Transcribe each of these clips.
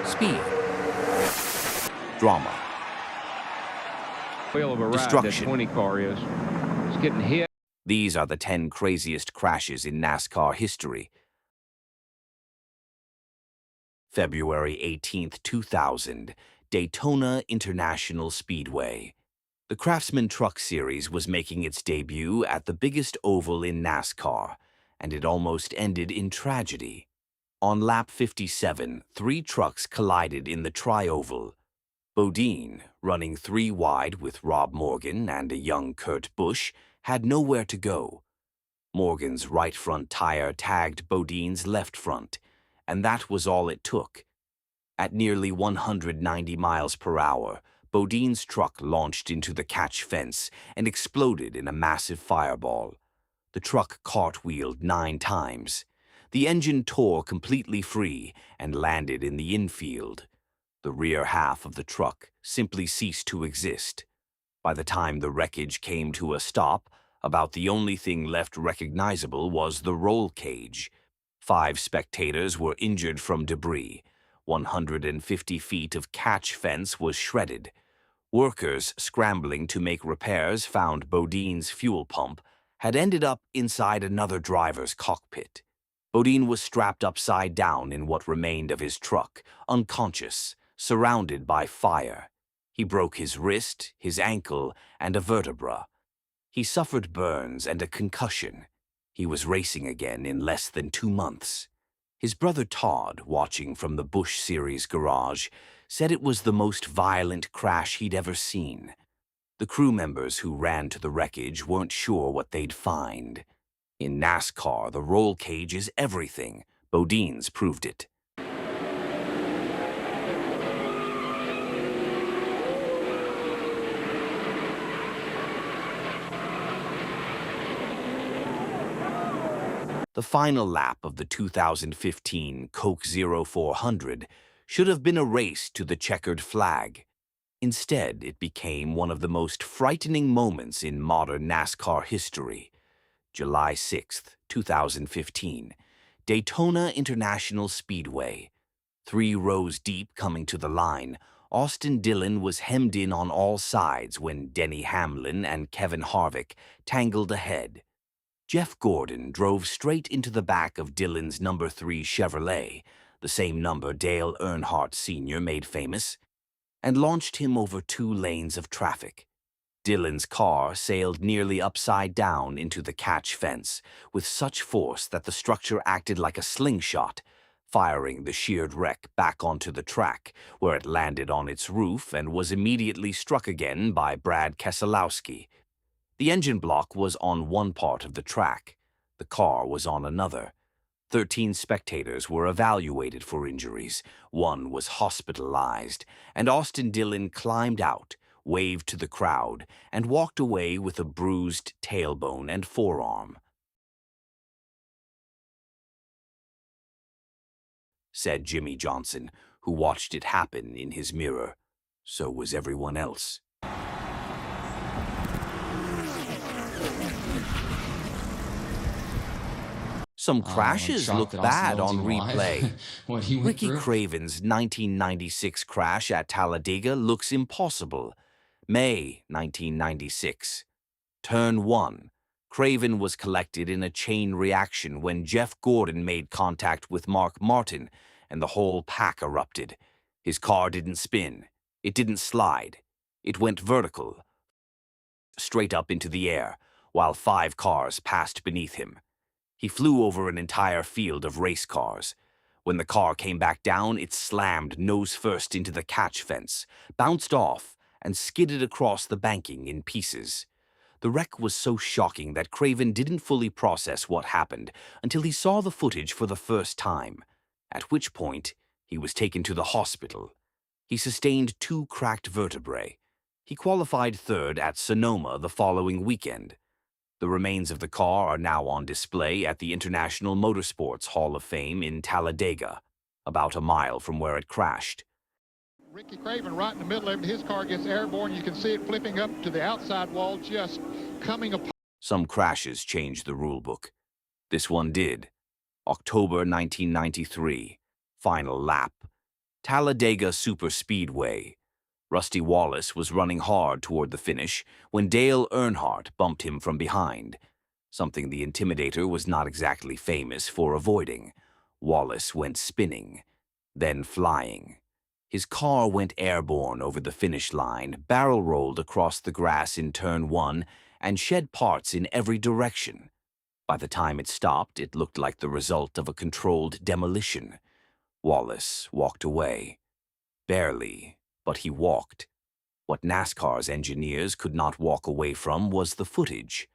Speed. Drama. Wheel of a ride that Destruction. 20 car is. It's getting hit. These are the 10 craziest crashes in NASCAR history. February 18th, 2000, Daytona International Speedway. The Craftsman Truck Series was making its debut at the biggest oval in NASCAR, and it almost ended in tragedy. On lap 57, 3 trucks collided in the tri-oval. Bodine, running 3 wide with Rob Morgan and a young Kurt Busch, had nowhere to go. Morgan's right front tire tagged Bodine's left front, and that was all it took. At nearly 190 miles per hour, Bodine's truck launched into the catch fence and exploded in a massive fireball. The truck cartwheeled 9 times. The engine tore completely free and landed in the infield. The rear half of the truck simply ceased to exist. By the time the wreckage came to a stop, about the only thing left recognizable was the roll cage. 5 spectators were injured from debris. 150 feet of catch fence was shredded. Workers scrambling to make repairs found Bodine's fuel pump had ended up inside another driver's cockpit. Bodine was strapped upside down in what remained of his truck, unconscious, surrounded by fire. He broke his wrist, his ankle, and a vertebra. He suffered burns and a concussion. He was racing again in less than 2 months. His brother Todd, watching from the Busch Series garage, said it was the most violent crash he'd ever seen. The crew members who ran to the wreckage weren't sure what they'd find. In NASCAR, the roll cage is everything. Bodine's proved it. The final lap of the 2015 Coke 0400 should have been a race to the checkered flag. Instead, it became one of the most frightening moments in modern NASCAR history. July 6, 2015, Daytona International Speedway. 3 rows deep coming to the line, Austin Dillon was hemmed in on all sides when Denny Hamlin and Kevin Harvick tangled ahead. Geoff Bodine drove straight into the back of Dillon's number 3 Chevrolet, the same number Dale Earnhardt Sr. made famous, and launched him over 2 lanes of traffic. Dillon's car sailed nearly upside down into the catch fence with such force that the structure acted like a slingshot, firing the sheared wreck back onto the track, where it landed on its roof and was immediately struck again by Brad Keselowski. The engine block was on one part of the track. The car was on another. 13 spectators were evaluated for injuries. 1 was hospitalized, and Austin Dillon climbed out, waved to the crowd, and walked away with a bruised tailbone and forearm. Said Jimmy Johnson, who watched it happen in his mirror. So was everyone else. Some crashes look bad on replay. Ricky Craven's 1996 crash at Talladega looks impossible. May 1996. Turn 1. Craven was collected in a chain reaction when Jeff Gordon made contact with Mark Martin, and the whole pack erupted. His car didn't spin. It didn't slide. It went vertical, straight up into the air, while 5 cars passed beneath him. He flew over an entire field of race cars. When the car came back down, it slammed nose first into the catch fence, bounced off, and skidded across the banking in pieces. The wreck was so shocking that Craven didn't fully process what happened until he saw the footage for the first time, at which point he was taken to the hospital. He sustained 2 cracked vertebrae. He qualified 3rd at Sonoma the following weekend. The remains of the car are now on display at the International Motorsports Hall of Fame in Talladega, about a mile from where it crashed. Ricky Craven right in the middle of it. His car gets airborne. You can see it flipping up to the outside wall, just coming apart. Some crashes changed the rulebook. This one did. October 1993. Final lap. Talladega Superspeedway. Rusty Wallace was running hard toward the finish when Dale Earnhardt bumped him from behind, something the Intimidator was not exactly famous for avoiding. Wallace went spinning, then flying. His car went airborne over the finish line, barrel-rolled across the grass in turn 1, and shed parts in every direction. By the time it stopped, it looked like the result of a controlled demolition. Wallace walked away. Barely, but he walked. What NASCAR's engineers could not walk away from was the footage.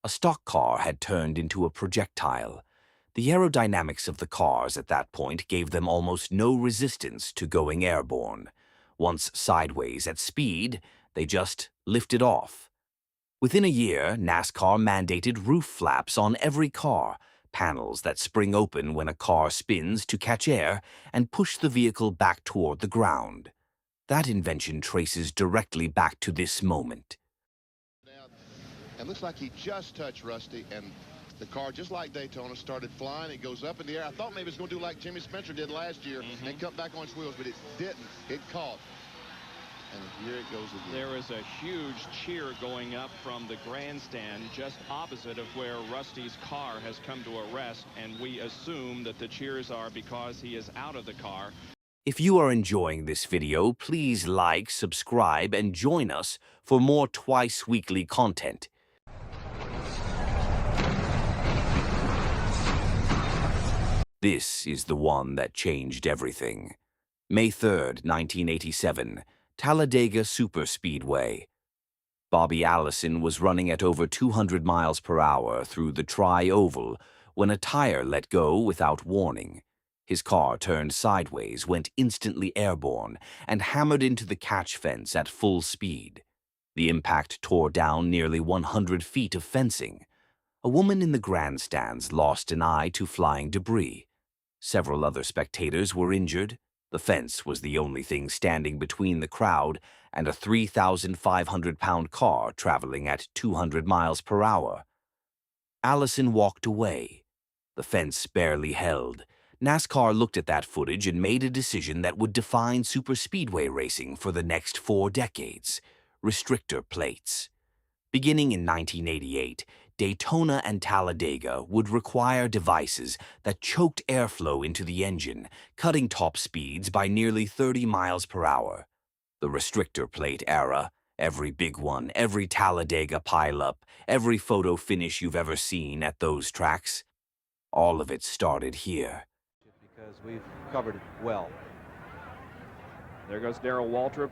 A stock car had turned into a projectile. The aerodynamics of the cars at that point gave them almost no resistance to going airborne. Once sideways at speed, they just lifted off. Within a year, NASCAR mandated roof flaps on every car, panels that spring open when a car spins to catch air and push the vehicle back toward the ground. That invention traces directly back to this moment. It looks like he just touched Rusty, and the car, just like Daytona, started flying. It goes up in the air. I thought maybe it was going to do like Jimmy Spencer did last year and cut back on its wheels, but it didn't. It caught. And here it goes again. There is a huge cheer going up from the grandstand just opposite of where Rusty's car has come to a rest, and we assume that the cheers are because he is out of the car. If you are enjoying this video, please like, subscribe, and join us for more twice-weekly content. This is the one that changed everything. May 3rd, 1987, Talladega Superspeedway. Bobby Allison was running at over 200 miles per hour through the tri-oval when a tire let go without warning. His car turned sideways, went instantly airborne, and hammered into the catch fence at full speed. The impact tore down nearly 100 feet of fencing. A woman in the grandstands lost an eye to flying debris. Several other spectators were injured. The fence was the only thing standing between the crowd and a 3,500-pound car traveling at 200 miles per hour. Allison walked away. The fence barely held. NASCAR looked at that footage and made a decision that would define superspeedway racing for the next 4 decades: restrictor plates. Beginning in 1988, Daytona and Talladega would require devices that choked airflow into the engine, cutting top speeds by nearly 30 miles per hour. The restrictor plate era, every big one, every Talladega pileup, every photo finish you've ever seen at those tracks, all of it started here. Because we've covered it well. There goes Darrell Waltrip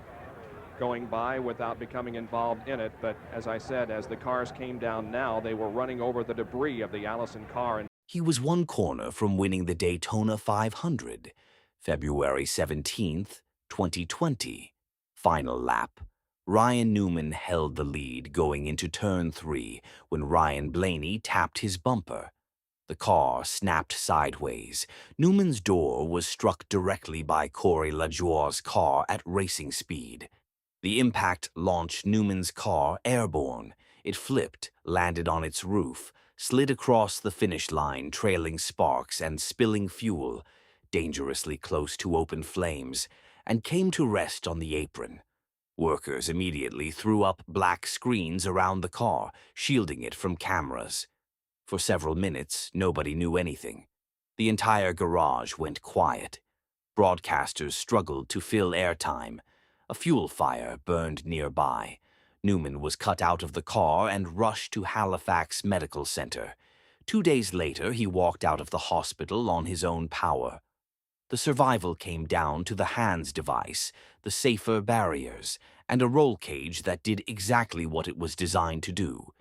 going by without becoming involved in it, but as I said, as the cars came down now, they were running over the debris of the Allison car. And He was one corner from winning the Daytona 500, February 17th, 2020. Final lap. Ryan Newman held the lead going into turn 3 when Ryan Blaney tapped his bumper. The car snapped sideways. Newman's door was struck directly by Corey LaJoie's car at racing speed. The impact launched Newman's car airborne. It flipped, landed on its roof, slid across the finish line, trailing sparks and spilling fuel, dangerously close to open flames, and came to rest on the apron. Workers immediately threw up black screens around the car, shielding it from cameras. For several minutes, nobody knew anything. The entire garage went quiet. Broadcasters struggled to fill airtime. A fuel fire burned nearby. Newman was cut out of the car and rushed to Halifax Medical Center. 2 days later, he walked out of the hospital on his own power. The survival came down to the hands device, the safer barriers, and a roll cage that did exactly what it was designed to do,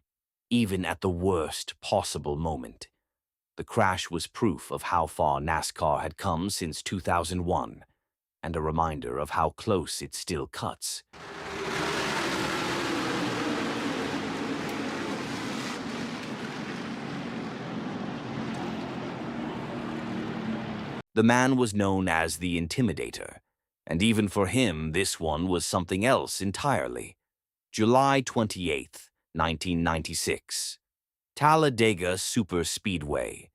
even at the worst possible moment. The crash was proof of how far NASCAR had come since 2001, and a reminder of how close it still cuts. The man was known as the Intimidator, and even for him, this one was something else entirely. July 28th, 1996. Talladega Superspeedway.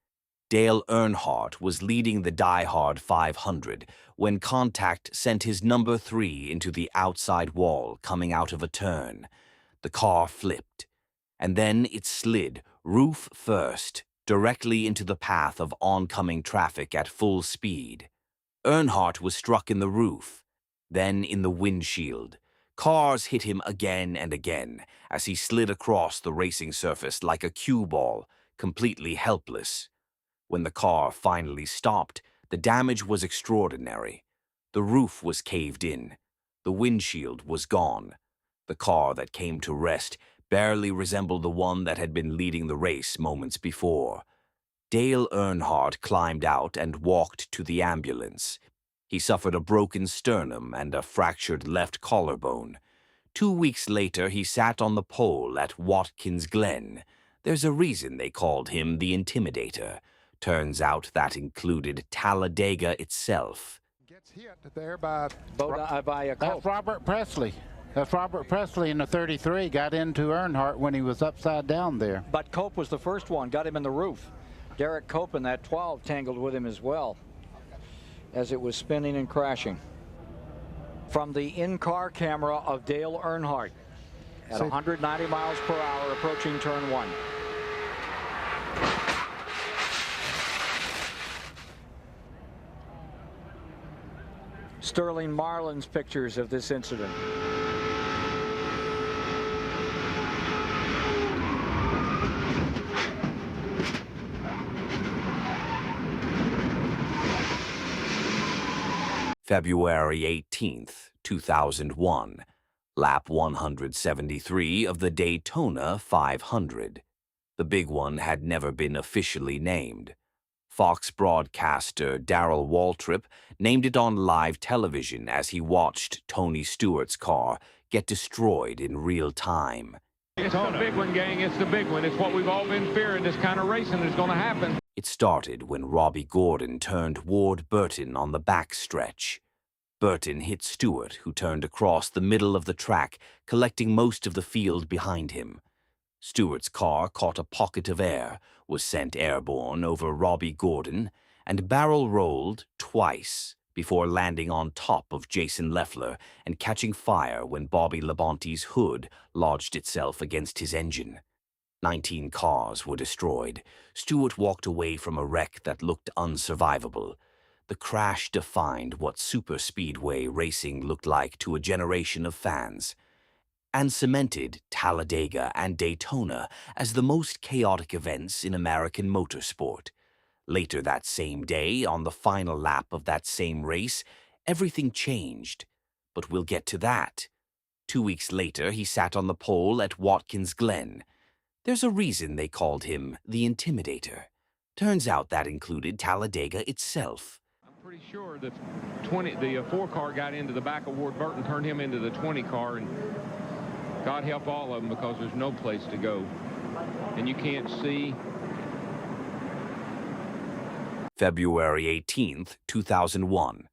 Dale Earnhardt was leading the die-hard 500 when contact sent his number 3 into the outside wall coming out of a turn. The car flipped, and then it slid, roof first, directly into the path of oncoming traffic at full speed. Earnhardt was struck in the roof, then in the windshield. Cars hit him again and again as he slid across the racing surface like a cue ball, completely helpless. When the car finally stopped, the damage was extraordinary. The roof was caved in. The windshield was gone. The car that came to rest barely resembled the one that had been leading the race moments before. Dale Earnhardt climbed out and walked to the ambulance. He suffered a broken sternum and a fractured left collarbone. 2 weeks later, he sat on the pole at Watkins Glen. There's a reason they called him the Intimidator. Turns out that included Talladega itself. Gets hit there by a That's Robert Presley. That's Robert Presley in the 33 got into Earnhardt when he was upside down there. But Cope was the first one, got him in the roof. Derek Cope in that 12 tangled with him as well as it was spinning and crashing. From the in-car camera of Dale Earnhardt at 190 miles per hour approaching turn 1. Sterling Marlin's pictures of this incident. February 18th, 2001, lap 173 of the Daytona 500. The big one had never been officially named. Fox broadcaster Darrell Waltrip named it on live television as he watched Tony Stewart's car get destroyed in real time. It's the big one, gang. It's the big one. It's what we've all been fearing. This kind of racing is going to happen. It started when Robbie Gordon turned Ward Burton on the backstretch. Burton hit Stewart, who turned across the middle of the track, collecting most of the field behind him. Stewart's car caught a pocket of air, was sent airborne over Robbie Gordon, and barrel rolled twice before landing on top of Jason Leffler and catching fire when Bobby Labonte's hood lodged itself against his engine. 19 cars were destroyed. Stewart walked away from a wreck that looked unsurvivable. The crash defined what superspeedway racing looked like to a generation of fans, and cemented Talladega and Daytona as the most chaotic events in American motorsport. Later that same day, on the final lap of that same race, everything changed. But we'll get to that. 2 weeks later, he sat on the pole at Watkins Glen. There's a reason they called him the Intimidator. Turns out that included Talladega itself. I'm pretty sure the 4 car got into the back of Ward Burton, turned him into the 20 car, and God help all of them because there's no place to go. And you can't see. February 18th, 2001.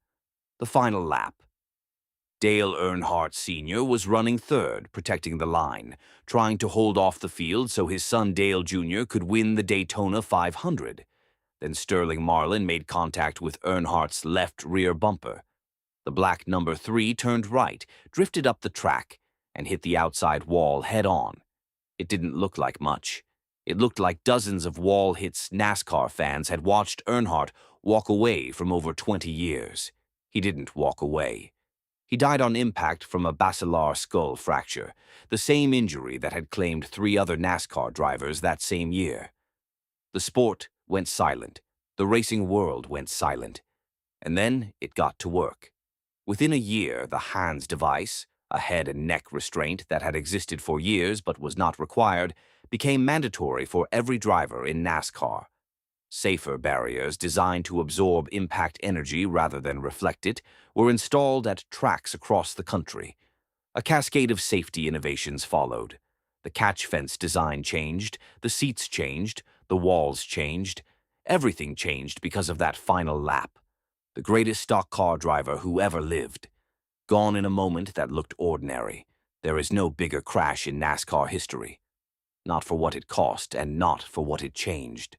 The final lap. Dale Earnhardt Sr. was running third, protecting the line, trying to hold off the field so his son Dale Jr. could win the Daytona 500. Then Sterling Marlin made contact with Earnhardt's left rear bumper. The black number 3 turned right, drifted up the track, and hit the outside wall head-on. It didn't look like much. It looked like dozens of wall hits NASCAR fans had watched Earnhardt walk away from over 20 years. He didn't walk away. He died on impact from a basilar skull fracture, the same injury that had claimed 3 other NASCAR drivers that same year. The sport went silent. The racing world went silent. And then it got to work. Within a year, the hands device, a head and neck restraint that had existed for years but was not required, became mandatory for every driver in NASCAR. Safer barriers designed to absorb impact energy rather than reflect it were installed at tracks across the country. A cascade of safety innovations followed. The catch fence design changed, the seats changed, the walls changed. Everything changed because of that final lap. The greatest stock car driver who ever lived. Gone in a moment that looked ordinary. There is no bigger crash in NASCAR history. Not for what it cost and not for what it changed.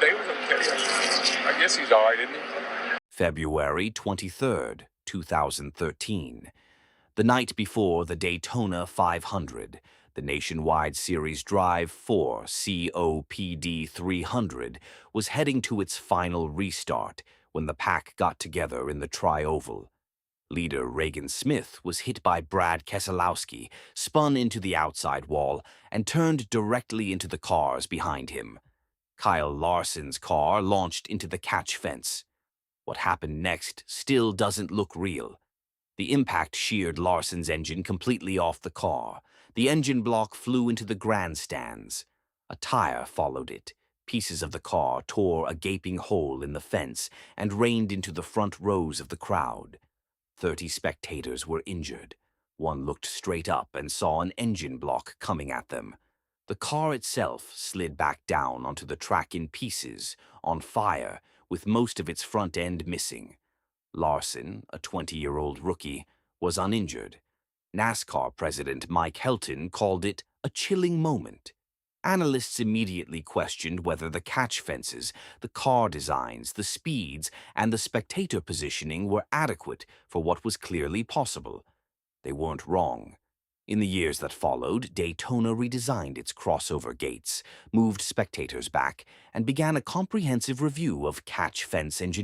They guess he's all right, isn't he? February 23rd, 2013. The night before the Daytona 500, the Nationwide Series Drive 4 COPD 300 was heading to its final restart when the pack got together in the tri-oval. Leader Reagan Smith was hit by Brad Keselowski, spun into the outside wall, and turned directly into the cars behind him. Kyle Larson's car launched into the catch fence. What happened next still doesn't look real. The impact sheared Larson's engine completely off the car. The engine block flew into the grandstands. A tire followed it. Pieces of the car tore a gaping hole in the fence and rained into the front rows of the crowd. 30 spectators were injured. One looked straight up and saw an engine block coming at them. The car itself slid back down onto the track in pieces, on fire, with most of its front end missing. Larson, a 20-year-old rookie, was uninjured. NASCAR president Mike Helton called it a chilling moment. Analysts immediately questioned whether the catch fences, the car designs, the speeds, and the spectator positioning were adequate for what was clearly possible. They weren't wrong. In the years that followed, Daytona redesigned its crossover gates, moved spectators back, and began a comprehensive review of catch fence engineering.